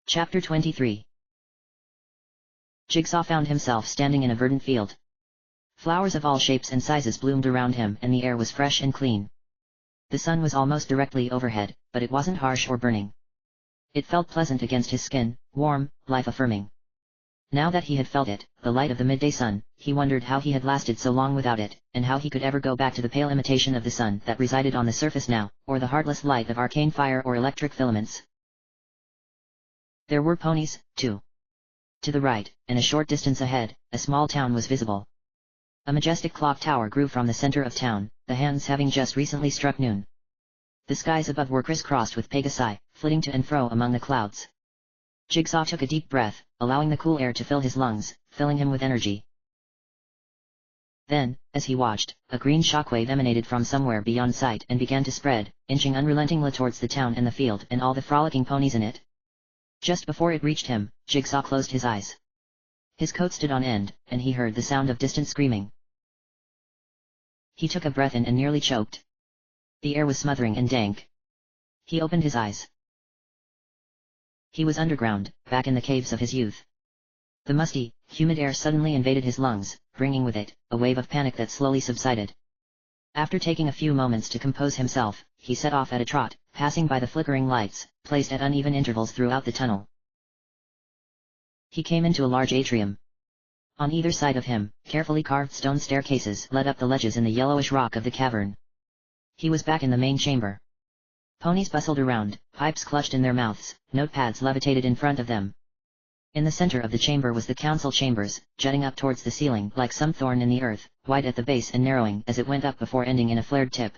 Chapter 23. Jigsaw found himself standing in a verdant field. Flowers of all shapes and sizes bloomed around him and the air was fresh and clean. The sun was almost directly overhead, but it wasn't harsh or burning. It felt pleasant against his skin, warm, life-affirming. Now that he had felt it, the light of the midday sun, he wondered how he had lasted so long without it, and how he could ever go back to the pale imitation of the sun that resided on the surface now, or the heartless light of arcane fire or electric filaments. There were ponies, too. To the right, and a short distance ahead, a small town was visible. A majestic clock tower grew from the center of town, the hands having just recently struck noon. The skies above were crisscrossed with pegasi, flitting to and fro among the clouds. Jigsaw took a deep breath, allowing the cool air to fill his lungs, filling him with energy. Then, as he watched, a green shockwave emanated from somewhere beyond sight and began to spread, inching unrelentingly towards the town and the field and all the frolicking ponies in it. Just before it reached him, Jigsaw closed his eyes. His coat stood on end, and he heard the sound of distant screaming. He took a breath in and nearly choked. The air was smothering and dank. He opened his eyes. He was underground, back in the caves of his youth. The musty, humid air suddenly invaded his lungs, bringing with it a wave of panic that slowly subsided. After taking a few moments to compose himself, he set off at a trot, passing by the flickering lights, placed at uneven intervals throughout the tunnel. He came into a large atrium. On either side of him, carefully carved stone staircases led up the ledges in the yellowish rock of the cavern. He was back in the main chamber. Ponies bustled around, pipes clutched in their mouths, notepads levitated in front of them. In the center of the chamber was the council chambers, jutting up towards the ceiling like some thorn in the earth, wide at the base and narrowing as it went up before ending in a flared tip.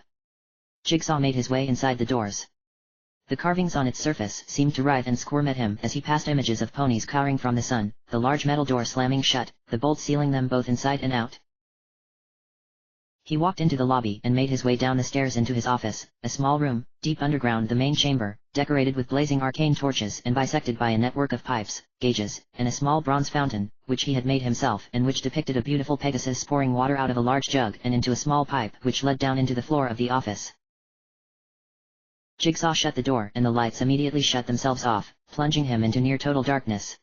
Jigsaw made his way inside the doors. The carvings on its surface seemed to writhe and squirm at him as he passed images of ponies cowering from the sun, the large metal door slamming shut, the bolts sealing them both inside and out. He walked into the lobby and made his way down the stairs into his office, a small room, deep underground the main chamber, decorated with blazing arcane torches and bisected by a network of pipes, gauges, and a small bronze fountain, which he had made himself and which depicted a beautiful Pegasus pouring water out of a large jug and into a small pipe which led down into the floor of the office. Jigsaw shut the door and the lights immediately shut themselves off, plunging him into near total darkness.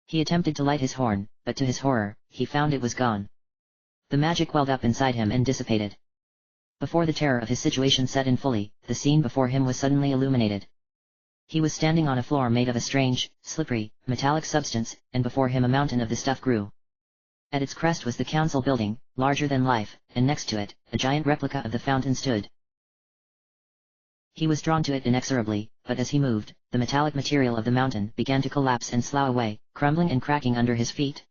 He attempted to light his horn, but to his horror, he found it was gone. The magic welled up inside him and dissipated. Before the terror of his situation set in fully, the scene before him was suddenly illuminated. He was standing on a floor made of a strange, slippery, metallic substance, and before him a mountain of the stuff grew. At its crest was the council building, larger than life, and next to it, a giant replica of the fountain stood. He was drawn to it inexorably, but as he moved, the metallic material of the mountain began to collapse and slough away, crumbling and cracking under his feet.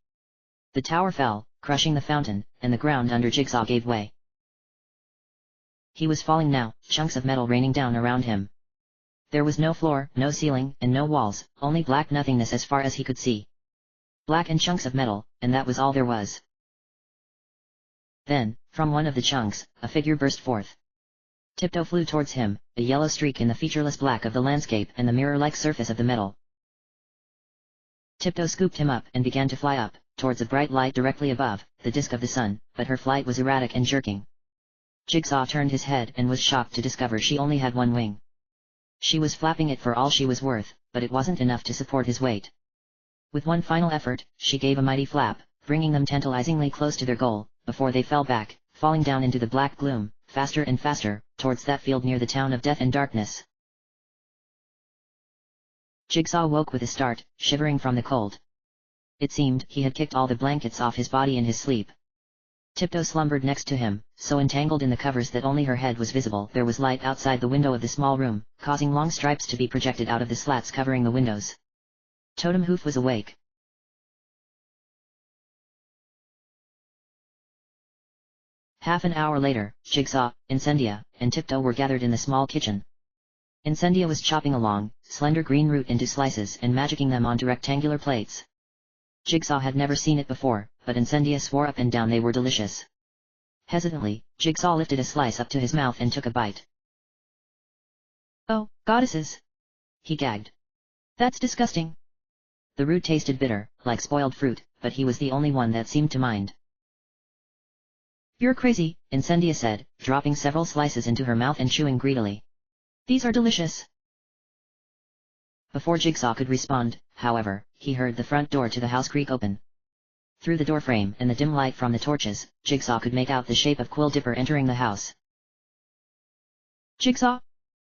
The tower fell, crushing the fountain, and the ground under Jigsaw gave way. He was falling now, chunks of metal raining down around him. There was no floor, no ceiling, and no walls, only black nothingness as far as he could see. Black and chunks of metal, and that was all there was. Then, from one of the chunks, a figure burst forth. Tiptoe flew towards him, a yellow streak in the featureless black of the landscape and the mirror-like surface of the metal. Tiptoe scooped him up and began to fly up, towards a bright light directly above, the disk of the sun, but her flight was erratic and jerking. Jigsaw turned his head and was shocked to discover she only had one wing. She was flapping it for all she was worth, but it wasn't enough to support his weight. With one final effort, she gave a mighty flap, bringing them tantalizingly close to their goal, before they fell back, falling down into the black gloom, faster and faster, towards that field near the town of death and darkness. Jigsaw woke with a start, shivering from the cold. It seemed he had kicked all the blankets off his body in his sleep. Tiptoe slumbered next to him, so entangled in the covers that only her head was visible. There was light outside the window of the small room, causing long stripes to be projected out of the slats covering the windows. Totem Hoof was awake. Half an hour later, Jigsaw, Incendia, and Tiptoe were gathered in the small kitchen. Incendia was chopping a long, slender green root into slices and magicking them onto rectangular plates. Jigsaw had never seen it before, but Incendia swore up and down they were delicious. Hesitantly, Jigsaw lifted a slice up to his mouth and took a bite. "Oh, goddesses!" he gagged. "That's disgusting." The root tasted bitter, like spoiled fruit, but he was the only one that seemed to mind. "You're crazy," Incendia said, dropping several slices into her mouth and chewing greedily. "These are delicious." Before Jigsaw could respond, however, he heard the front door to the house creak open. Through the doorframe and the dim light from the torches, Jigsaw could make out the shape of Quill Dipper entering the house. "Jigsaw?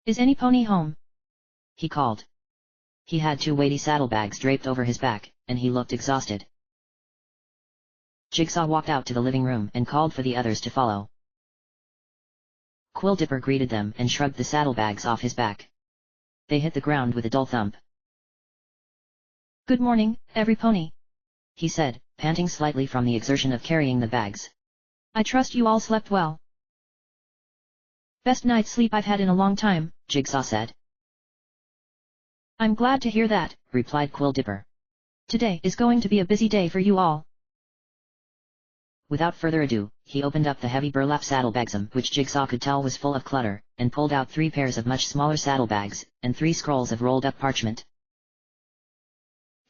Is any pony home?" he called. He had 2 weighty saddlebags draped over his back, and he looked exhausted. Jigsaw walked out to the living room and called for the others to follow. Quill Dipper greeted them and shrugged the saddlebags off his back. They hit the ground with a dull thump. "Good morning, every pony," he said, panting slightly from the exertion of carrying the bags. "I trust you all slept well." "Best night's sleep I've had in a long time," Jigsaw said. "I'm glad to hear that," replied Quill Dipper. "Today is going to be a busy day for you all." Without further ado, he opened up the heavy burlap saddlebags, which Jigsaw could tell was full of clutter, and pulled out 3 pairs of much smaller saddlebags, and 3 scrolls of rolled-up parchment.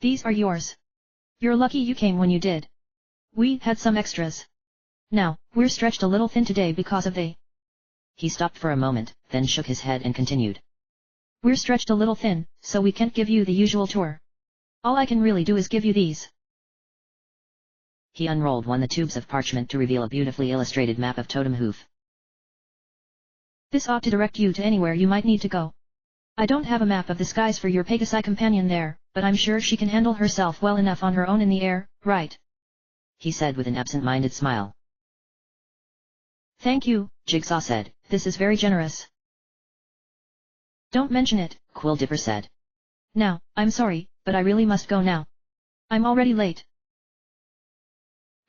"These are yours. You're lucky you came when you did. We had some extras. Now, we're stretched a little thin today because of they." He stopped for a moment, then shook his head and continued. "We're stretched a little thin, so we can't give you the usual tour. All I can really do is give you these." He unrolled one of the tubes of parchment to reveal a beautifully illustrated map of Totem Hoof. "This ought to direct you to anywhere you might need to go. I don't have a map of the skies for your Pegasi companion there, but I'm sure she can handle herself well enough on her own in the air, right?" he said with an absent-minded smile. "Thank you," Jigsaw said, "this is very generous." "Don't mention it," Quill Dipper said. "Now, I'm sorry, but I really must go now. I'm already late."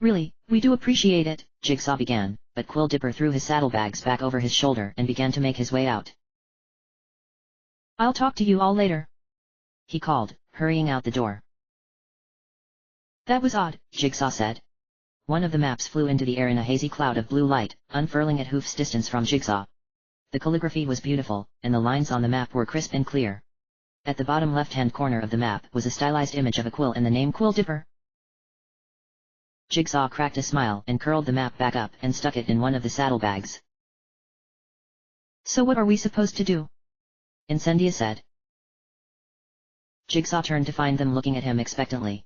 "Really, we do appreciate it," Jigsaw began, but Quill Dipper threw his saddlebags back over his shoulder and began to make his way out. "I'll talk to you all later," he called, hurrying out the door. "That was odd," Jigsaw said. One of the maps flew into the air in a hazy cloud of blue light, unfurling at hoof's distance from Jigsaw. The calligraphy was beautiful, and the lines on the map were crisp and clear. At the bottom left-hand corner of the map was a stylized image of a quill and the name Quill Dipper. Jigsaw cracked a smile and curled the map back up and stuck it in one of the saddlebags. "So what are we supposed to do?" Incendia said. Jigsaw turned to find them looking at him expectantly.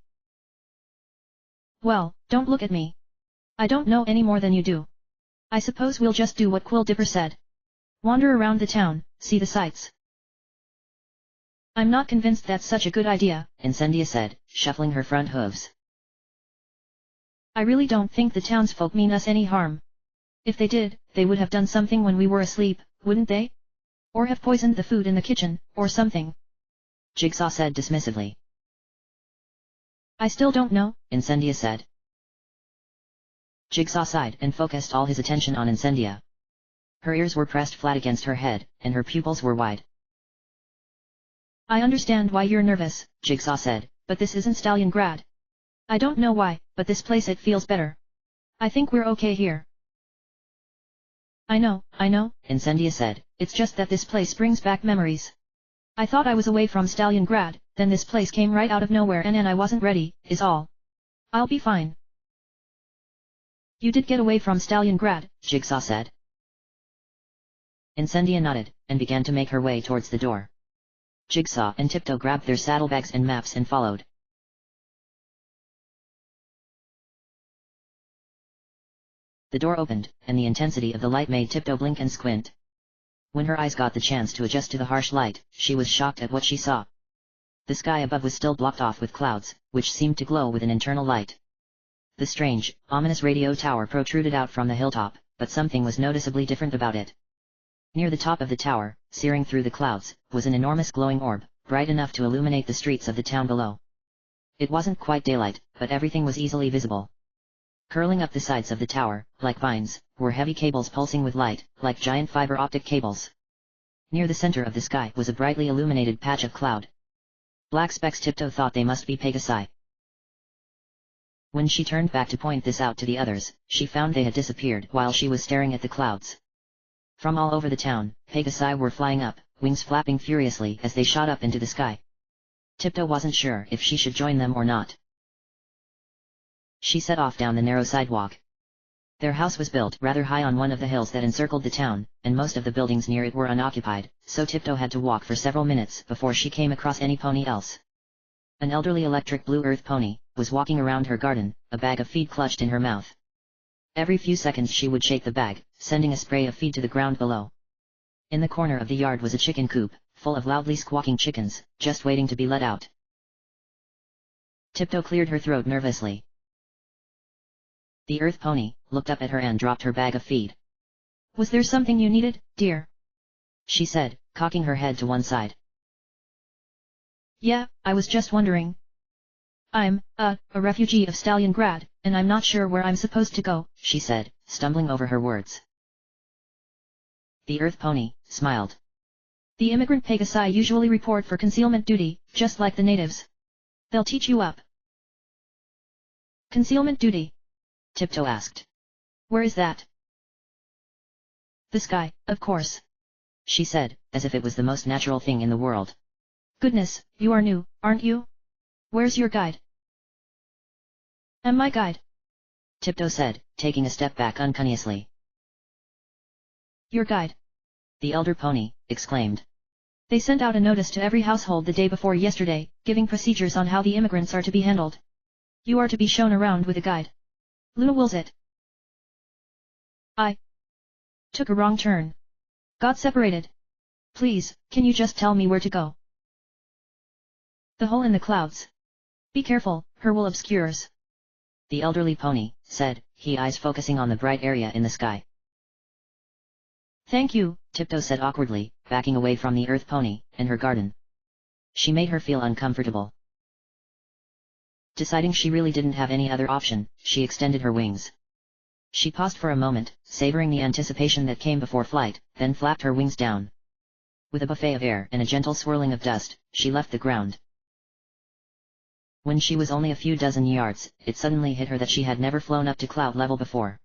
"Well, don't look at me. I don't know any more than you do. I suppose we'll just do what Quill Dipper said. Wander around the town, see the sights." "I'm not convinced that's such a good idea," Incendia said, shuffling her front hooves. "I really don't think the townsfolk mean us any harm. If they did, they would have done something when we were asleep, wouldn't they? Or have poisoned the food in the kitchen, or something," Jigsaw said dismissively. "I still don't know," Incendia said. Jigsaw sighed and focused all his attention on Incendia. Her ears were pressed flat against her head, and her pupils were wide. "I understand why you're nervous," Jigsaw said, "but this isn't Stalingrad. I don't know why, but this place it feels better. I think we're okay here." I know, Incendia said. "It's just that this place brings back memories. I thought I was away from Stalingrad, then this place came right out of nowhere and I wasn't ready, is all. I'll be fine." "You did get away from Stalingrad," Jigsaw said. Incendia nodded, and began to make her way towards the door. Jigsaw and Tiptoe grabbed their saddlebags and maps and followed. The door opened, and the intensity of the light made Tiptoe blink and squint. When her eyes got the chance to adjust to the harsh light, she was shocked at what she saw. The sky above was still blocked off with clouds, which seemed to glow with an internal light. The strange, ominous radio tower protruded out from the hilltop, but something was noticeably different about it. Near the top of the tower, searing through the clouds, was an enormous glowing orb, bright enough to illuminate the streets of the town below. It wasn't quite daylight, but everything was easily visible. Curling up the sides of the tower, like vines, were heavy cables pulsing with light, like giant fiber optic cables. Near the center of the sky was a brightly illuminated patch of cloud. Black specks. Tiptoe thought they must be Pegasi. When she turned back to point this out to the others, she found they had disappeared while she was staring at the clouds. From all over the town, Pegasi were flying up, wings flapping furiously as they shot up into the sky. Tiptoe wasn't sure if she should join them or not. She set off down the narrow sidewalk. Their house was built rather high on one of the hills that encircled the town, and most of the buildings near it were unoccupied, so Tiptoe had to walk for several minutes before she came across any pony else. An elderly electric blue earth pony was walking around her garden, a bag of feed clutched in her mouth. Every few seconds she would shake the bag, sending a spray of feed to the ground below. In the corner of the yard was a chicken coop, full of loudly squawking chickens, just waiting to be let out. Tiptoe cleared her throat nervously. The earth pony looked up at her and dropped her bag of feed. Was there something you needed, dear? She said, cocking her head to one side. Yeah, I was just wondering. I'm, a refugee of Stalingrad, and I'm not sure where I'm supposed to go, she said, stumbling over her words. The earth pony smiled. The immigrant Pegasi usually report for concealment duty, just like the natives. They'll teach you up. Concealment duty? Tiptoe asked. Where is that? The sky, of course. She said, as if it was the most natural thing in the world. Goodness, you are new, aren't you? Where's your guide? Am my guide? Tiptoe said, taking a step back unconsciously. Your guide? The elder pony exclaimed. They sent out a notice to every household the day before yesterday, giving procedures on how the immigrants are to be handled. You are to be shown around with a guide. Luna wills it. I took a wrong turn. Got separated. Please, can you just tell me where to go? The hole in the clouds. Be careful, her wool obscures. The elderly pony said, his eyes focusing on the bright area in the sky. Thank you, Tiptoe said awkwardly, backing away from the earth pony and her garden. She made her feel uncomfortable. Deciding she really didn't have any other option, she extended her wings. She paused for a moment, savoring the anticipation that came before flight, then flapped her wings down. With a buffet of air and a gentle swirling of dust, she left the ground. When she was only a few dozen yards, it suddenly hit her that she had never flown up to cloud level before.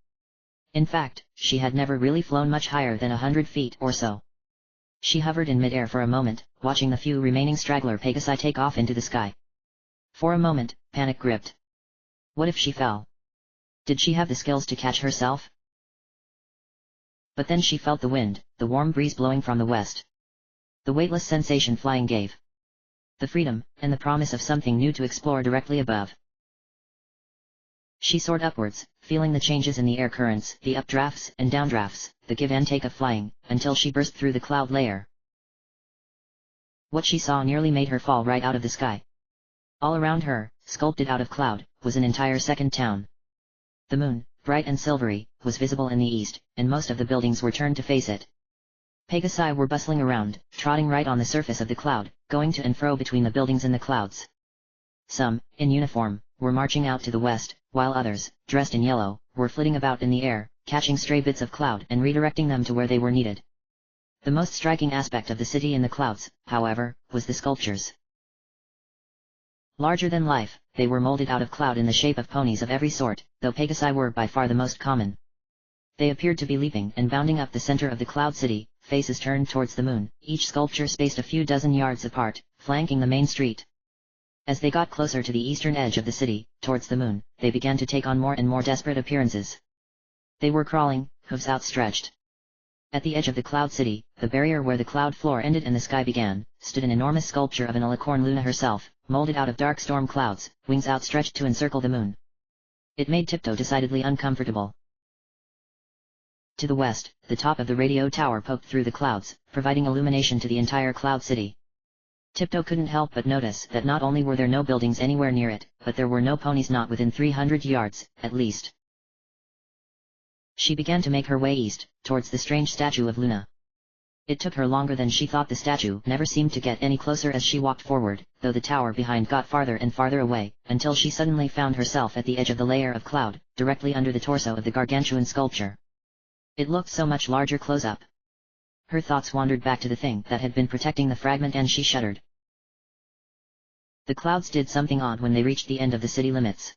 In fact, she had never really flown much higher than 100 feet or so. She hovered in midair for a moment, watching the few remaining straggler Pegasi take off into the sky. For a moment, panic gripped. What if she fell? Did she have the skills to catch herself? But then she felt the wind, the warm breeze blowing from the west. The weightless sensation flying gave. The freedom, and the promise of something new to explore directly above. She soared upwards, feeling the changes in the air currents, the updrafts and downdrafts, the give and take of flying, until she burst through the cloud layer. What she saw nearly made her fall right out of the sky. All around her, sculpted out of cloud, was an entire second town. The moon, bright and silvery, was visible in the east, and most of the buildings were turned to face it. Pegasi were bustling around, trotting right on the surface of the cloud, going to and fro between the buildings and the clouds. Some, in uniform, were marching out to the west, while others, dressed in yellow, were flitting about in the air, catching stray bits of cloud and redirecting them to where they were needed. The most striking aspect of the city in the clouds, however, was the sculptures. Larger than life, they were molded out of cloud in the shape of ponies of every sort, though Pegasi were by far the most common. They appeared to be leaping and bounding up the center of the cloud city, faces turned towards the moon, each sculpture spaced a few dozen yards apart, flanking the main street. As they got closer to the eastern edge of the city, towards the moon, they began to take on more and more desperate appearances. They were crawling, hooves outstretched. At the edge of the cloud city, the barrier where the cloud floor ended and the sky began, stood an enormous sculpture of an alicorn Luna herself, molded out of dark storm clouds, wings outstretched to encircle the moon. It made Tiptoe decidedly uncomfortable. To the west, the top of the radio tower poked through the clouds, providing illumination to the entire cloud city. Tiptoe couldn't help but notice that not only were there no buildings anywhere near it, but there were no ponies not within 300 yards, at least. She began to make her way east, towards the strange statue of Luna. It took her longer than she thought. The statue never seemed to get any closer as she walked forward, though the tower behind got farther and farther away, until she suddenly found herself at the edge of the layer of cloud, directly under the torso of the gargantuan sculpture. It looked so much larger close up. Her thoughts wandered back to the thing that had been protecting the fragment and she shuddered. The clouds did something odd when they reached the end of the city limits.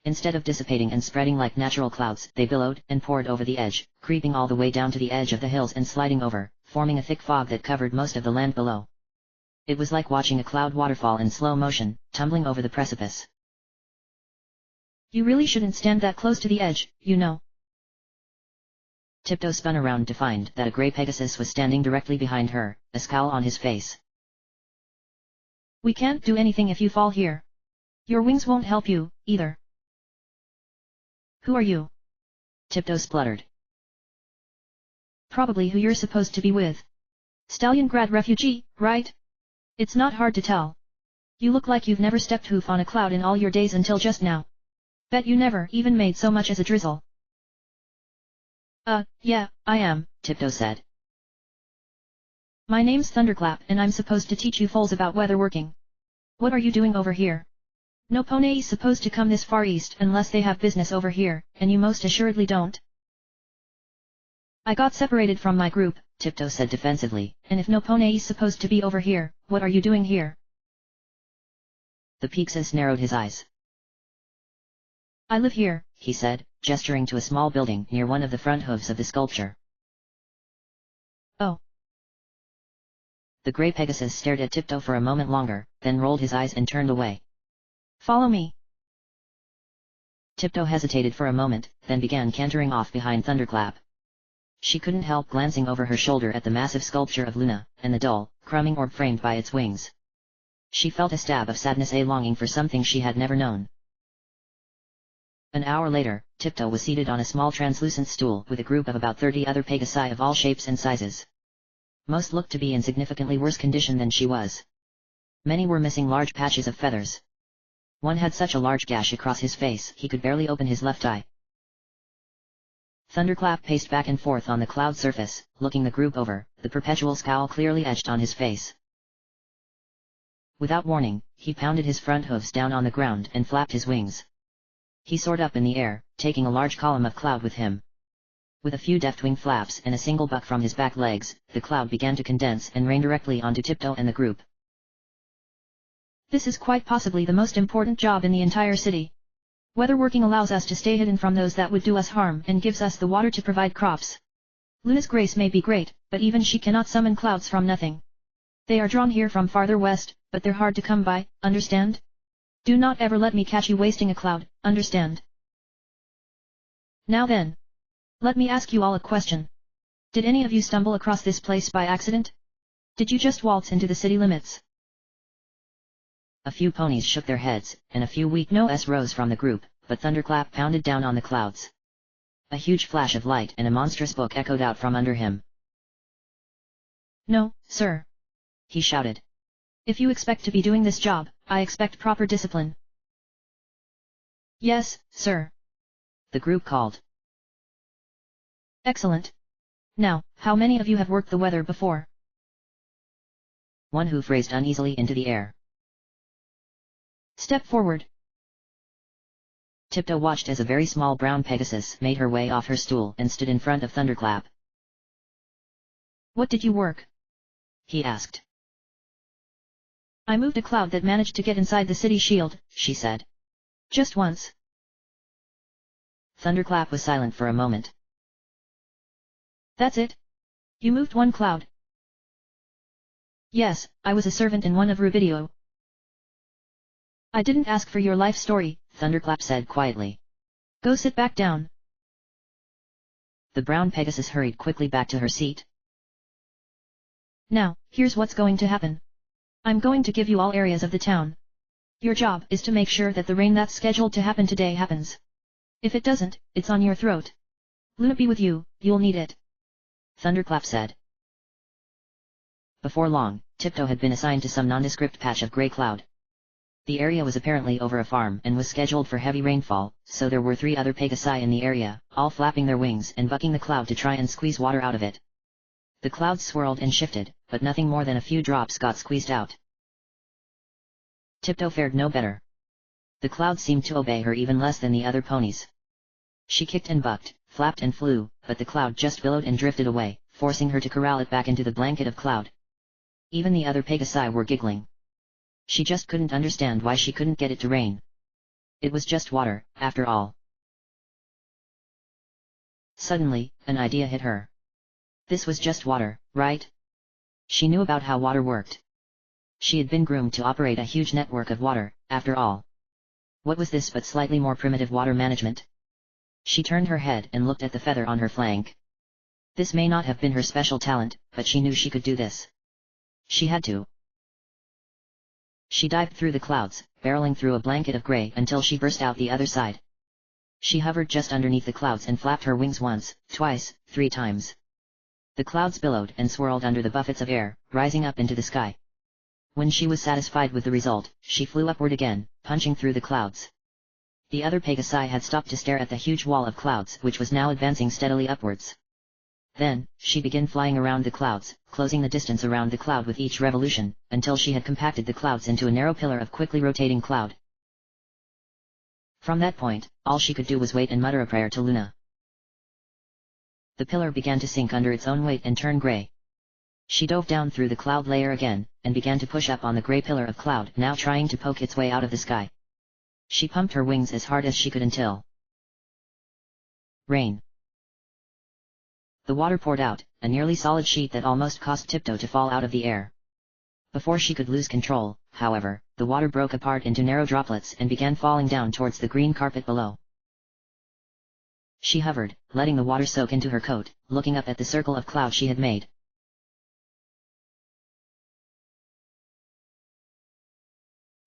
Instead of dissipating and spreading like natural clouds, they billowed and poured over the edge, creeping all the way down to the edge of the hills and sliding over, forming a thick fog that covered most of the land below. It was like watching a cloud waterfall in slow motion, tumbling over the precipice. You really shouldn't stand that close to the edge, you know. Tiptoe spun around to find that a grey Pegasus was standing directly behind her, a scowl on his face. We can't do anything if you fall here. Your wings won't help you, either. Who are you? Tiptoe spluttered. Probably who you're supposed to be with. Stalingrad refugee, right? It's not hard to tell. You look like you've never stepped hoof on a cloud in all your days until just now. Bet you never even made so much as a drizzle. Yeah, I am, Tiptoe said. My name's Thunderclap and I'm supposed to teach you foals about weatherworking. What are you doing over here? No pony's supposed to come this far east unless they have business over here, and you most assuredly don't. I got separated from my group, Tiptoe said defensively. And if no pony's supposed to be over here, what are you doing here? The Pegasus narrowed his eyes. I live here, he said, gesturing to a small building near one of the front hooves of the sculpture. Oh. The grey Pegasus stared at Tiptoe for a moment longer, then rolled his eyes and turned away. Follow me. Tiptoe hesitated for a moment, then began cantering off behind Thunderclap. She couldn't help glancing over her shoulder at the massive sculpture of Luna, and the dull, crumbing orb framed by its wings. She felt a stab of sadness, a longing for something she had never known. An hour later, Tiptoe was seated on a small translucent stool with a group of about 30 other Pegasi of all shapes and sizes. Most looked to be in significantly worse condition than she was. Many were missing large patches of feathers. One had such a large gash across his face he could barely open his left eye. Thunderclap paced back and forth on the cloud surface, looking the group over, the perpetual scowl clearly etched on his face. Without warning, he pounded his front hooves down on the ground and flapped his wings. He soared up in the air, taking a large column of cloud with him. With a few deft wing flaps and a single buck from his back legs, the cloud began to condense and rain directly onto Tiptoe and the group. This is quite possibly the most important job in the entire city. Weatherworking allows us to stay hidden from those that would do us harm and gives us the water to provide crops. Luna's grace may be great, but even she cannot summon clouds from nothing. They are drawn here from farther west, but they're hard to come by, understand? Do not ever let me catch you wasting a cloud, understand? Now then. Let me ask you all a question. Did any of you stumble across this place by accident? Did you just waltz into the city limits? A few ponies shook their heads, and a few weak no's rose from the group, but Thunderclap pounded down on the clouds. A huge flash of light and a monstrous book echoed out from under him. No, sir. He shouted. If you expect to be doing this job, I expect proper discipline. Yes, sir. The group called. Excellent. Now, how many of you have worked the weather before? One hoof raised uneasily into the air. Step forward. Tiptoe watched as a very small brown Pegasus made her way off her stool and stood in front of Thunderclap. What did you work? He asked. I moved a cloud that managed to get inside the city shield, she said. Just once. Thunderclap was silent for a moment. That's it? You moved one cloud? Yes, I was a servant in one of Rubidio. I didn't ask for your life story, Thunderclap said quietly. Go sit back down. The brown Pegasus hurried quickly back to her seat. Now, here's what's going to happen. I'm going to give you all areas of the town. Your job is to make sure that the rain that's scheduled to happen today happens. If it doesn't, it's on your throat. Luna be with you, you'll need it. Thunderclap said. Before long, Tiptoe had been assigned to some nondescript patch of grey cloud. The area was apparently over a farm and was scheduled for heavy rainfall, so there were 3 other Pegasi in the area, all flapping their wings and bucking the cloud to try and squeeze water out of it. The clouds swirled and shifted, but nothing more than a few drops got squeezed out. Tiptoe fared no better. The cloud seemed to obey her even less than the other ponies. She kicked and bucked, flapped and flew, but the cloud just billowed and drifted away, forcing her to corral it back into the blanket of cloud. Even the other Pegasi were giggling. She just couldn't understand why she couldn't get it to rain. It was just water, after all. Suddenly, an idea hit her. This was just water, right? She knew about how water worked. She had been groomed to operate a huge network of water, after all. What was this but slightly more primitive water management? She turned her head and looked at the feather on her flank. This may not have been her special talent, but she knew she could do this. She had to. She dived through the clouds, barreling through a blanket of grey until she burst out the other side. She hovered just underneath the clouds and flapped her wings once, twice, 3 times. The clouds billowed and swirled under the buffets of air, rising up into the sky. When she was satisfied with the result, she flew upward again, punching through the clouds. The other Pegasi had stopped to stare at the huge wall of clouds which was now advancing steadily upwards. Then, she began flying around the clouds, closing the distance around the cloud with each revolution, until she had compacted the clouds into a narrow pillar of quickly rotating cloud. From that point, all she could do was wait and mutter a prayer to Luna. The pillar began to sink under its own weight and turn grey. She dove down through the cloud layer again, and began to push up on the grey pillar of cloud, now trying to poke its way out of the sky. She pumped her wings as hard as she could until rain. The water poured out, a nearly solid sheet that almost caused Tiptoe to fall out of the air. Before she could lose control, however, the water broke apart into narrow droplets and began falling down towards the green carpet below. She hovered, letting the water soak into her coat, looking up at the circle of cloud she had made.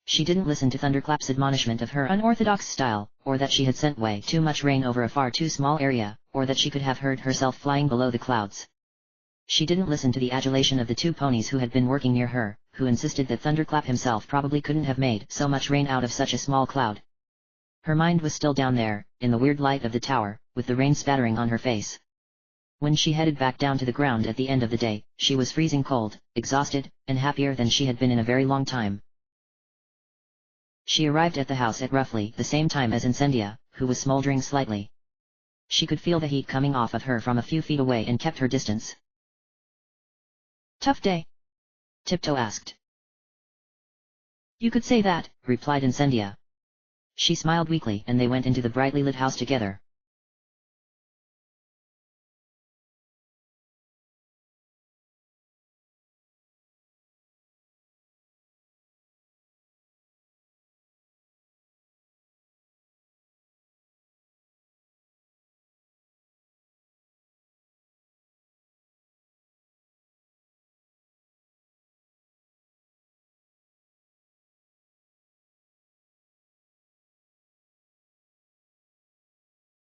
She didn't listen to Thunderclap's admonishment of her unorthodox style, or that she had sent way too much rain over a far too small area, or that she could have heard herself flying below the clouds. She didn't listen to the adulation of the 2 ponies who had been working near her, who insisted that Thunderclap himself probably couldn't have made so much rain out of such a small cloud. Her mind was still down there, in the weird light of the tower, with the rain spattering on her face. When she headed back down to the ground at the end of the day, she was freezing cold, exhausted, and happier than she had been in a very long time. She arrived at the house at roughly the same time as Incendia, who was smoldering slightly. She could feel the heat coming off of her from a few feet away and kept her distance. Tough day? Tiptoe asked. You could say that, replied Incendia. She smiled weakly and they went into the brightly lit house together.